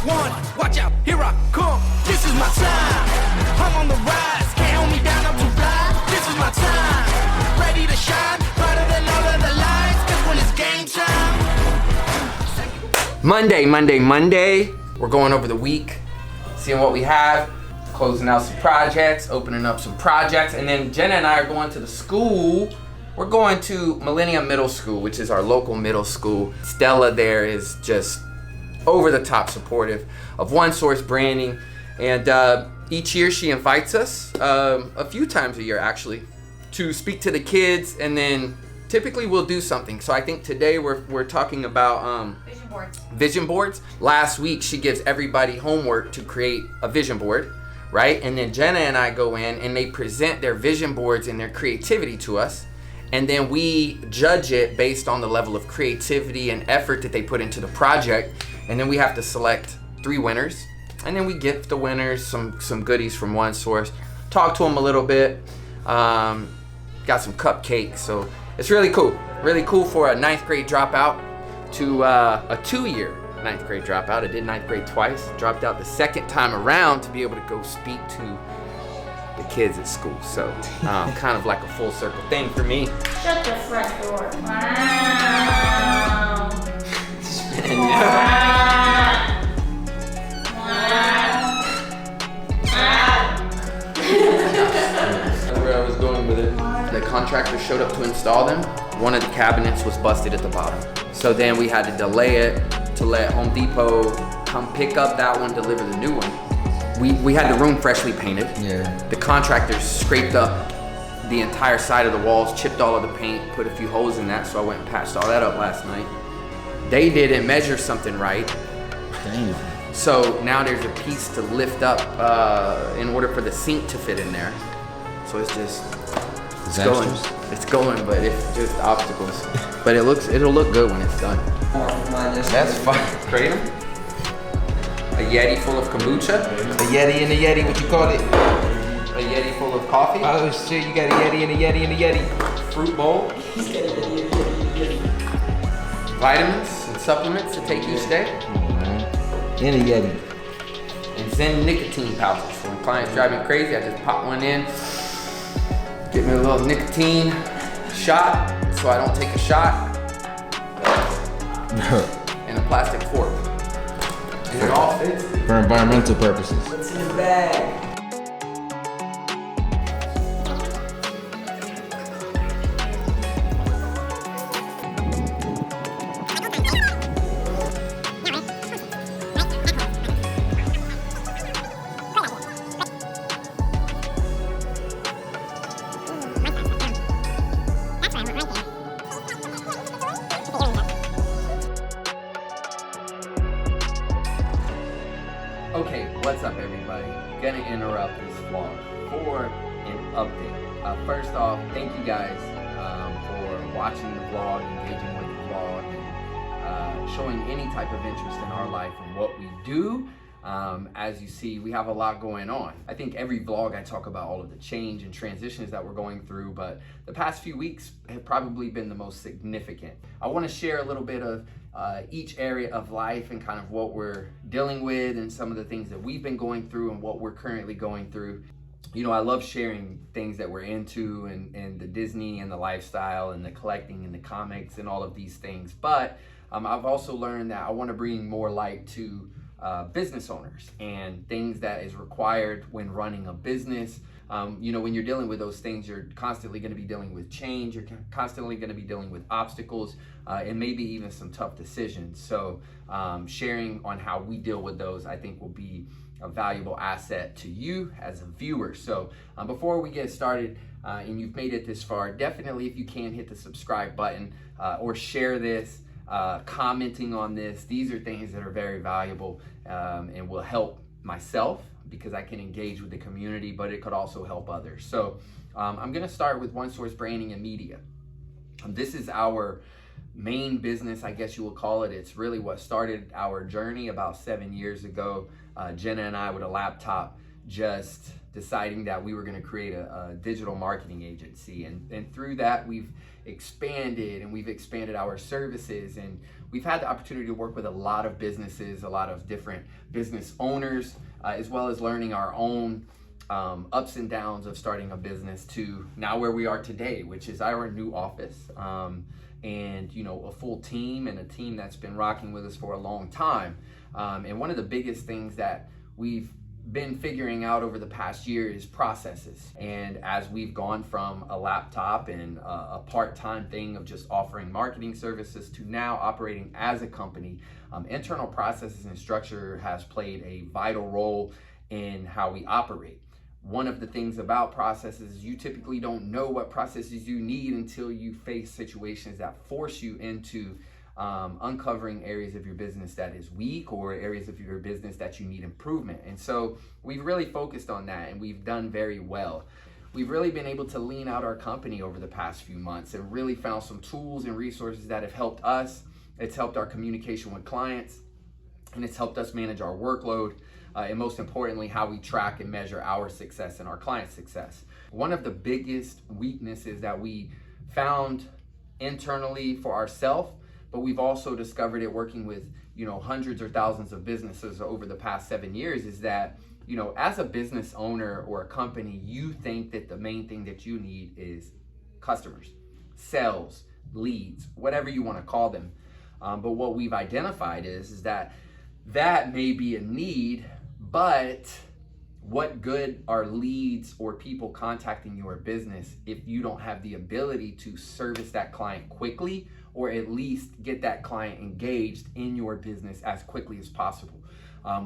one. Watch out, here I come. This is my time. I'm on the rise. Can't hold me down, I'm too fly. This is my time. Ready to shine, brighter than all of the lights. Cause when it's game time. Monday. We're going over the week, seeing what we have, closing out some projects, opening up some projects, and then Jenna and I are going to the school. We're going to Millennium Middle School, which is our local middle school. Stella there is just over the top supportive of One Source branding, and each year she invites us, a few times a year actually, to speak to the kids, and then typically we'll do something. So I think today we're talking about vision boards. Last week she gives everybody homework to create a vision board, right? And then Jenna and I go in and they present their vision boards and their creativity to us. And then we judge it based on the level of creativity and effort that they put into the project. And then we have to select 3 winners. And then we gift the winners some goodies from One Source. Talk to them a little bit. Got some cupcakes. So it's really cool. Really cool for a 9th grade dropout to a 2-year 9th grade dropout. I did 9th grade twice. Dropped out the second time around to be able to go speak to the kids at school. So kind of like a full circle thing for me. Shut the front door. Wow. That's where I was going with it. The contractor showed up to install them. One of the cabinets was busted at the bottom. So then we had to delay it to let Home Depot come pick up that one, deliver the new one. We had the room freshly painted. Yeah. The contractors scraped up the entire side of the walls, chipped all of the paint, put a few holes in that, so I went and patched all that up last night. They didn't measure something right. Dang. So now there's a piece to lift up in order for the sink to fit in there. So it's just going. It's going, but it's just obstacles. But it'll look good when it's done. That's fine. Kratom? A Yeti full of kombucha? A Yeti and a Yeti, what you call it? A Yeti full of coffee? Oh shit, you got a Yeti and a Yeti and a Yeti. Fruit bowl? Vitamins and supplements to take each day? And a Yeti. And Zen nicotine pouches. When clients drive me crazy, I just pop one in, get me a little nicotine shot so I don't take a shot, and a plastic fork. And it all fits. For environmental purposes. What's in the bag? Okay, what's up everybody? Gonna interrupt this vlog for an update. First off, thank you guys for watching the vlog, engaging with the vlog, and showing any type of interest in our life and what we do. As you see, we have a lot going on. I think every vlog I talk about all of the change and transitions that we're going through, but the past few weeks have probably been the most significant. I want to share a little bit of each area of life and kind of what we're dealing with and some of the things that we've been going through and what we're currently going through. You know, I love sharing things that we're into and the Disney and the lifestyle and the collecting and the comics and all of these things. But I've also learned that I want to bring more light to business owners and things that is required when running a business. You know, when you're dealing with those things, you're constantly going to be dealing with change. You're constantly going to be dealing with obstacles and maybe even some tough decisions. So sharing on how we deal with those, I think will be a valuable asset to you as a viewer. So before we get started, and you've made it this far, definitely if you can hit the subscribe button or share this, commenting on this. These are things that are very valuable and will help myself because I can engage with the community, but it could also help others. So I'm gonna start with One Source Branding and Media. This is our main business, I guess you will call it. It's really what started our journey about 7 years ago. Jenna and I with a laptop just deciding that we were going to create a digital marketing agency. And through that, we've expanded our services, and we've had the opportunity to work with a lot of businesses, a lot of different business owners, as well as learning our own ups and downs of starting a business to now where we are today, which is our new office, and a full team, and a team that's been rocking with us for a long time. And one of the biggest things that we've been figuring out over the past year is processes. And as we've gone from a laptop and a part-time thing of just offering marketing services to now operating as a company, internal processes and structure has played a vital role in how we operate. One of the things about processes is you typically don't know what processes you need until you face situations that force you into uncovering areas of your business that is weak, or areas of your business that you need improvement. And so we've really focused on that, and we've done very well. We've really been able to lean out our company over the past few months and really found some tools and resources that have helped us. It's helped our communication with clients, and it's helped us manage our workload, and most importantly, how we track and measure our success and our clients' success. One of the biggest weaknesses that we found internally for ourselves, but we've also discovered it working with hundreds or thousands of businesses over the past 7 years, is that as a business owner or a company, you think that the main thing that you need is customers, sales, leads, whatever you want to call them. But what we've identified is that may be a need, but what good are leads or people contacting your business if you don't have the ability to service that client quickly, or at least get that client engaged in your business as quickly as possible?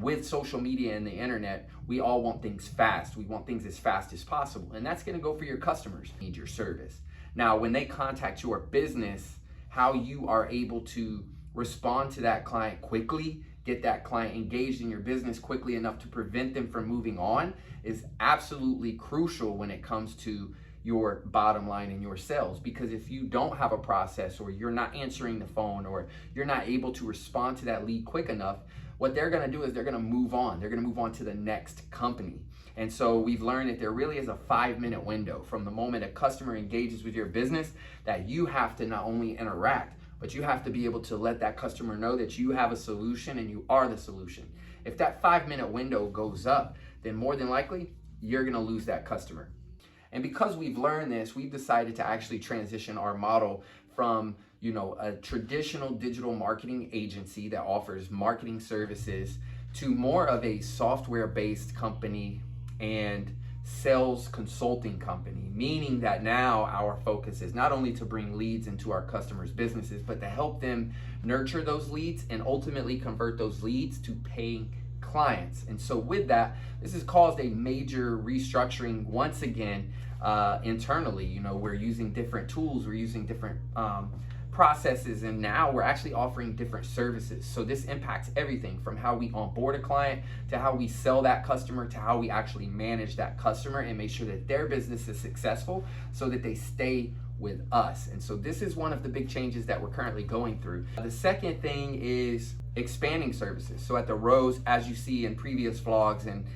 With social media and the internet, we all want things fast. We want things as fast as possible, and that's going to go for your customers. Need your service. Now, when they contact your business, how you are able to respond to that client quickly, get that client engaged in your business quickly enough to prevent them from moving on, is absolutely crucial when it comes to your bottom line and your sales. Because if you don't have a process, or you're not answering the phone, or you're not able to respond to that lead quick enough, what they're going to do is they're going to move on. They're going to move on to the next company. And so we've learned that there really is a 5-minute window from the moment a customer engages with your business that you have to not only interact, but you have to be able to let that customer know that you have a solution and you are the solution. If that 5-minute window goes up, then more than likely you're going to lose that customer. And because we've learned this, we've decided to actually transition our model from a traditional digital marketing agency that offers marketing services to more of a software-based company and sales consulting company, meaning that now our focus is not only to bring leads into our customers' businesses, but to help them nurture those leads and ultimately convert those leads to paying clients. And so with that, this has caused a major restructuring once again internally. We're using different tools, we're using different processes, and now we're actually offering different services. So this impacts everything from how we onboard a client, to how we sell that customer, to how we actually manage that customer and make sure that their business is successful so that they stay with us. And so this is one of the big changes that we're currently going through. The second thing is expanding services. So at the Rose, as you see in previous vlogs and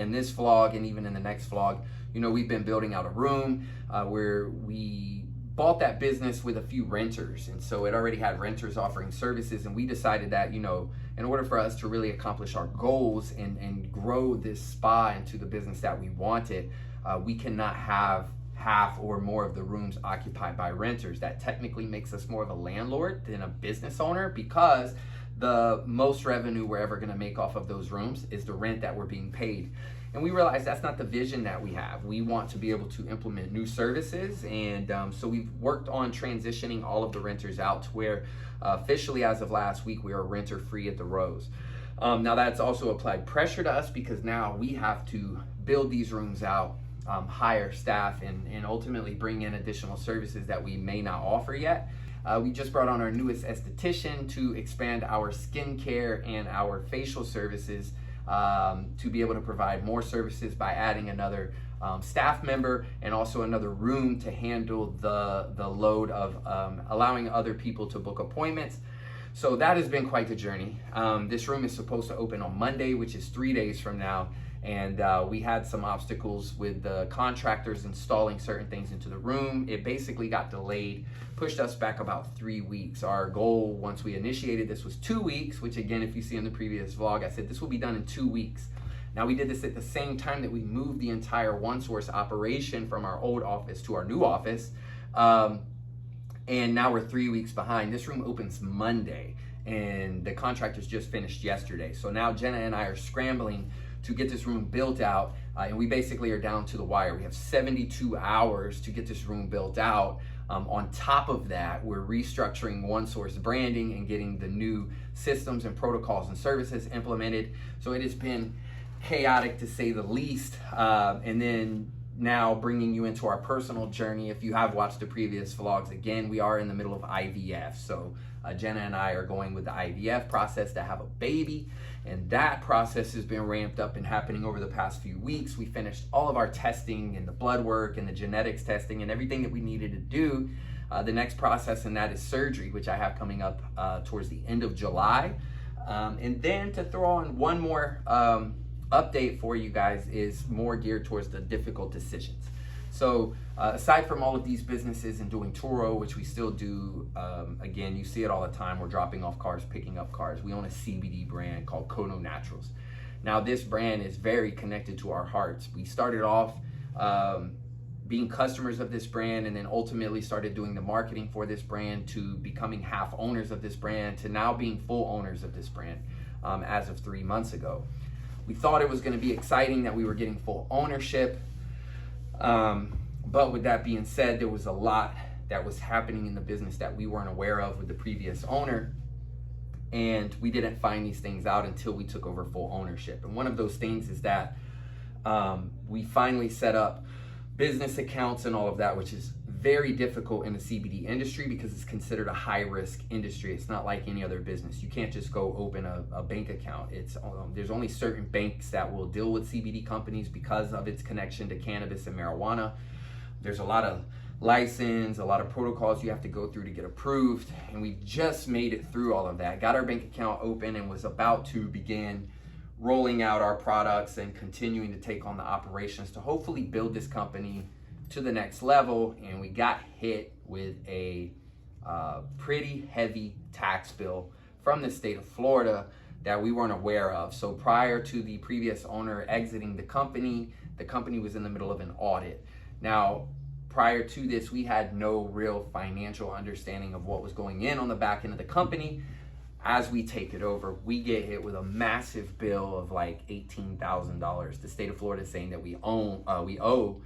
in this vlog and even in the next vlog, we've been building out a room where we bought that business with a few renters. And so it already had renters offering services. And we decided that, in order for us to really accomplish our goals and grow this spa into the business that we wanted, we cannot have half or more of the rooms occupied by renters. That technically makes us more of a landlord than a business owner, because the most revenue we're ever going to make off of those rooms is the rent that we're being paid. And we realize that's not the vision that we have. We want to be able to implement new services. And so we've worked on transitioning all of the renters out to where officially as of last week, we are renter free at the Rose. Now that's also applied pressure to us, because now we have to build these rooms out, hire staff, and ultimately bring in additional services that we may not offer yet. We just brought on our newest esthetician to expand our skincare and our facial services, to be able to provide more services by adding another staff member and also another room to handle the load of allowing other people to book appointments. So that has been quite the journey. This room is supposed to open on Monday, which is 3 days from now. And we had some obstacles with the contractors installing certain things into the room. It basically got delayed, pushed us back about 3 weeks. Our goal once we initiated this was 2 weeks, which again, if you see in the previous vlog, I said this will be done in 2 weeks. Now we did this at the same time that we moved the entire OneSource operation from our old office to our new office. And now we're 3 weeks behind. This room opens Monday and the contractors just finished yesterday. So now Jenna and I are scrambling to get this room built out, and we basically are down to the wire. We have 72 hours to get this room built out. On top of that, we're restructuring OneSource branding and getting the new systems and protocols and services implemented. So it has been chaotic to say the least. And then now bringing you into our personal journey. If you have watched the previous vlogs, again, we are in the middle of IVF. So Jenna and I are going with the IVF process to have a baby. And that process has been ramped up and happening over the past few weeks. We finished all of our testing and the blood work and the genetics testing and everything that we needed to do. The next process, and that is surgery, which I have coming up towards the end of July. And then to throw on one more update for you guys is more geared towards the difficult decisions. So aside from all of these businesses and doing Turo, which we still do, again, you see it all the time. We're dropping off cars, picking up cars. We own a CBD brand called Kono Naturals. Now this brand is very connected to our hearts. We started off being customers of this brand and then ultimately started doing the marketing for this brand to becoming half owners of this brand to now being full owners of this brand as of 3 months ago. We thought it was going to be exciting that we were getting full ownership. But with that being said, there was a lot that was happening in the business that we weren't aware of with the previous owner. And we didn't find these things out until we took over full ownership. And one of those things is that we finally set up business accounts and all of that, which is very difficult in the CBD industry because it's considered a high risk industry. It's not like any other business. You can't just go open a bank account. There's only certain banks that will deal with CBD companies because of its connection to cannabis and marijuana. There's a lot of license, a lot of protocols you have to go through to get approved. And we just made it through all of that, got our bank account open and was about to begin rolling out our products and continuing to take on the operations to hopefully build this company to the next level. And we got hit with a pretty heavy tax bill from the state of Florida that we weren't aware of. So prior to the previous owner exiting the company was in the middle of an audit. Now, prior to this, we had no real financial understanding of what was going in on the back end of the company. As we take it over, we get hit with a massive bill of like $18,000. The state of Florida saying that we owe,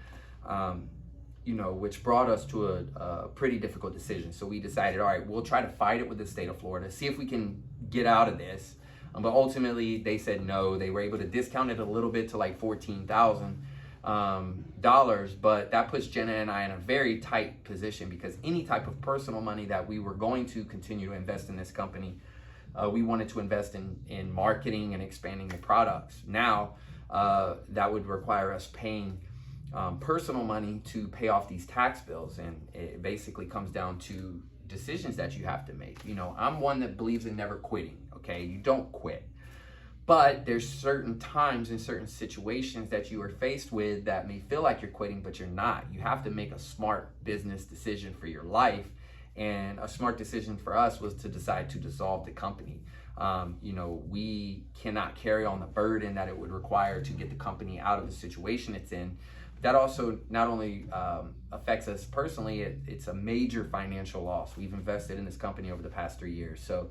which brought us to a pretty difficult decision. So we decided, all right, we'll try to fight it with the state of Florida, see if we can get out of this. But ultimately, they said no. They were able to discount it a little bit to like $14,000, but that puts Jenna and I in a very tight position because any type of personal money that we were going to continue to invest in this company, we wanted to invest in marketing and expanding the products. Now, that would require us paying personal money to pay off these tax bills, and it basically comes down to decisions that you have to make. I'm one that believes in never quitting, okay? You don't quit. But there's certain times and certain situations that you are faced with that may feel like you're quitting, but you're not. You have to make a smart business decision for your life. And a smart decision for us was to decide to dissolve the company. We cannot carry on the burden that it would require to get the company out of the situation it's in. That also not only affects us personally, it's a major financial loss. We've invested in this company over the past 3 years. So,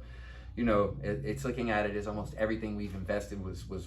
it's looking at it as almost everything we've invested was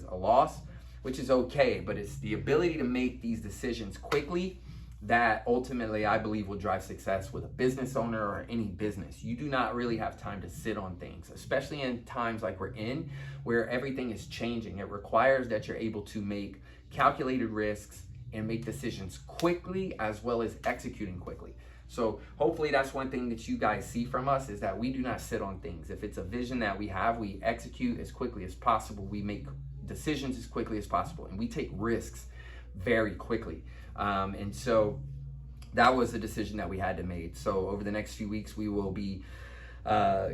a loss, which is okay, but it's the ability to make these decisions quickly that ultimately I believe will drive success with a business owner or any business. You do not really have time to sit on things, especially in times like we're in, where everything is changing. It requires that you're able to make calculated risks and make decisions quickly as well as executing quickly. So hopefully that's one thing that you guys see from us, is that we do not sit on things. If it's a vision that we have, we execute as quickly as possible. We make decisions as quickly as possible, and we take risks very quickly. And so that was a decision that we had to make. So over the next few weeks, we will be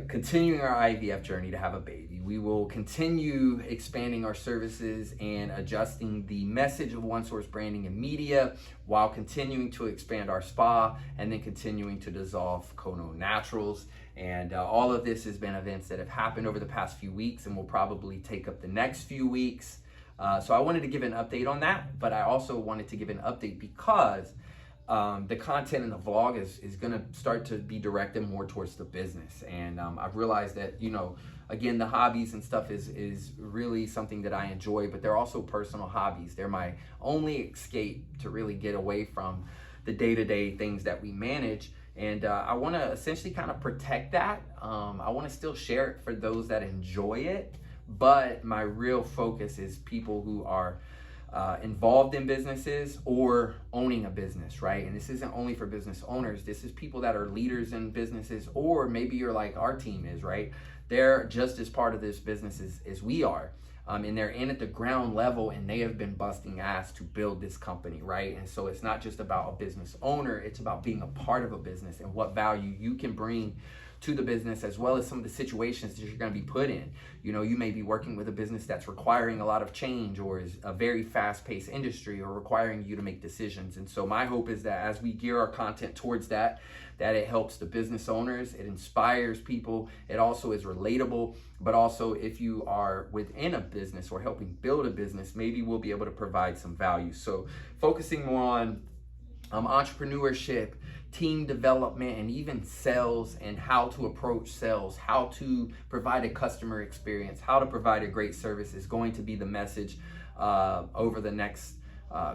continuing our IVF journey to have a baby. We will continue expanding our services and adjusting the message of One Source branding and media while continuing to expand our spa and then continuing to dissolve Kono Naturals. And all of this has been events that have happened over the past few weeks and will probably take up the next few weeks. So I wanted to give an update on that, but I also wanted to give an update because the content in the vlog is going to start to be directed more towards the business. And I've realized that, you know, again, the hobbies and stuff is really something that I enjoy, but they're also personal hobbies. They're my only escape to really get away from the day-to-day things that we manage. And I want to essentially kind of protect that. I want to still share it for those that enjoy it, but my real focus is people who are involved in businesses or owning a business, right? And this isn't only for business owners. This is people that are leaders in businesses, or maybe you're like our team is, right? They're just as part of this business as we are. And they're in at the ground level and they have been busting ass to build this company, right? And so it's not just about a business owner, it's about being a part of a business and what value you can bring to the business, as well as some of the situations that you're going to be put in. You know, you may be working with a business that's requiring a lot of change or is a very fast-paced industry or requiring you to make decisions. And so my hope is that as we gear our content towards that it helps the business owners, it inspires people, it also is relatable, but also if you are within a business or helping build a business, maybe we'll be able to provide some value. So focusing more on entrepreneurship, team development, and even sales, and how to approach sales, how to provide a customer experience, how to provide a great service is going to be the message over the next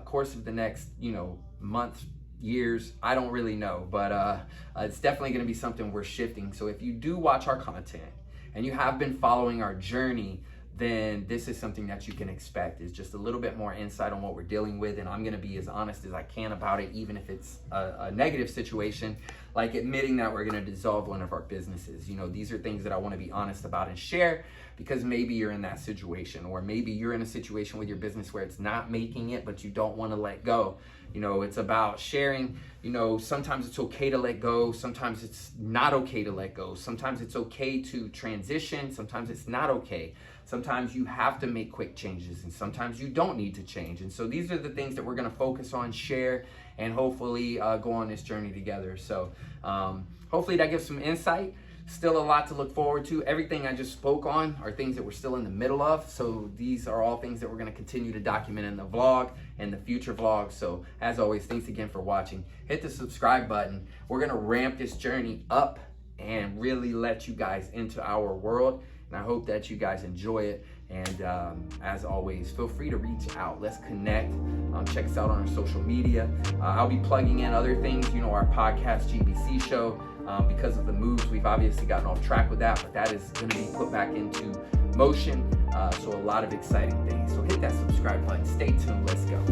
course of the next, you know, month, years. I don't really know, but it's definitely going to be something we're shifting. So if you do watch our content and you have been following our journey, then this is something that you can expect. Is just a little bit more insight on what we're dealing with, and I'm gonna be as honest as I can about it, even if it's a negative situation, like admitting that we're gonna dissolve one of our businesses. You know, these are things that I wanna be honest about and share, because maybe you're in that situation, or maybe you're in a situation with your business where it's not making it, but you don't wanna let go. You know, it's about sharing. You know, sometimes it's okay to let go, sometimes it's not okay to let go, sometimes it's okay to transition, sometimes it's not okay. Sometimes you have to make quick changes, and sometimes you don't need to change. And so these are the things that we're gonna focus on, share, and hopefully go on this journey together. So hopefully that gives some insight. Still a lot to look forward to. Everything I just spoke on are things that we're still in the middle of. So these are all things that we're gonna continue to document in the vlog and the future vlogs. So as always, thanks again for watching. Hit the subscribe button. We're gonna ramp this journey up and really let you guys into our world. And I hope that you guys enjoy it. And as always, feel free to reach out. Let's connect. Check us out on our social media. I'll be plugging in other things, you know, our podcast, GBC show. Because of the moves, we've obviously gotten off track with that, but that is going to be put back into motion. So a lot of exciting things. So hit that subscribe button. Stay tuned. Let's go.